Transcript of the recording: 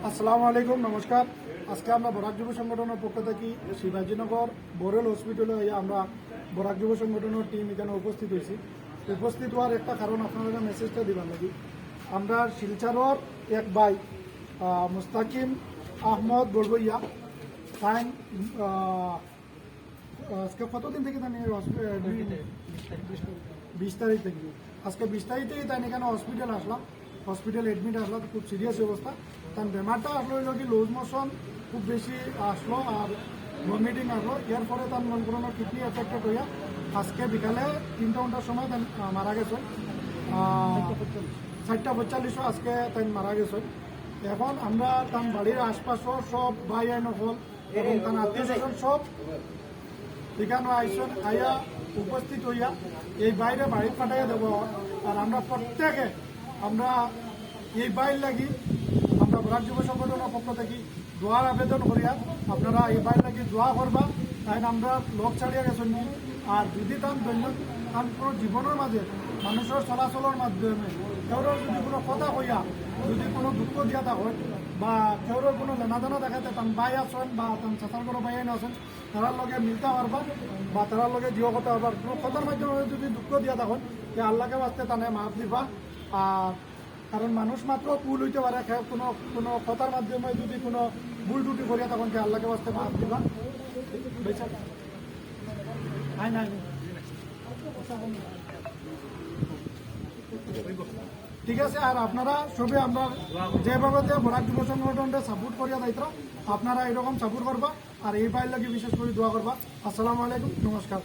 আসসালামু আলাইকুম, নমস্কার। আজকে আমরা বরাক যুব সংগঠনের পক্ষ থেকে শিবাজীনগর বোরেল হসপিটালে আমরা বরাক যুব সংগঠনের টিম এখানে উপস্থিত হয়েছি। উপস্থিত হওয়ার একটা কারণ আপনারা মেসেজটা দিবার লাগি। আমরা শিলচরের এক ভাই মুস্তাকিম আহমদ বড়বইয়া তাই আজকে কতদিন থেকে তাই 20 তারিখ থেকে আজকে 20 তারিখ থেকে তাই এখানে হসপিটাল এডমিট আসলো। খুব সিরিয়াস অবস্থা। তার বেমারটা আসলো হইল কি লুজ মোশন খুব বেশি আসলো আর ভমিটিং আসলো। এর ফলে তার মন কোনো কিডনি এফেক্টেড হইয়া আজকে বিকালে 3টা ঘন্টার সময় তাই মারা গেছে। 4:45 আজকে তাই মারা গেছে। এখন আমরা তার বাড়ির আশপাশও সব ভাই আইন হল এবং তার আত্মীয় স্বজন সব এখানে আইসন আইয়া উপস্থিত হইয়া এই বাইরে বাড়ি পাঠাইয়া দেব। আর আমরা প্রত্যেকে আমরা এই বাইর লাগি আমরা বরাক যুব সংগঠনের পক্ষ থেকে দোয়ার আবেদন করিয়া আপনারা এই বাইর লাগি দোয়া করবা। তাই আমরা লোক ছাড়িয়া গেছেন আর যদি তার কোনো জীবনের মাঝে মানুষের চলাচলের মাধ্যমে কেউর যদি কোনো কথা কইয়া যদি কোনো দুঃখ দিয়া থাকে বা কেউর কোনো লেনাদেনা দেখাতে তার বাই আসেন বা তার চাচার কোনো বাই আসেন তার লগে মিলতে পারবা বা তার লগে জিও করতে পারবা। কোনো কথার মাধ্যমে যদি দুঃখ দিয়া থাকেন যে আল্লাহকে বাঁচতে তানে মাফ দিবা। আর কারণ মানুষ মাত্র ভুল হইতে পারে, কোনো কোনো কথার মাধ্যমে যদি কোনো ভুল টুটি করিয়া তখন যে আল্লাহকে বাঁচতে মাফ দিবা। ঠিক আছে। আর আপনারা সবে আমরা যেভাবে বরাক যুব সংগঠনটা সাপোর্ট করিয়া দায়িত্ব আপনারা এরকম সাপোর্ট করবা আর এই বাইর লাগে বিশেষ করে দোয়া করবা। আসসালামু আলাইকুম, নমস্কার।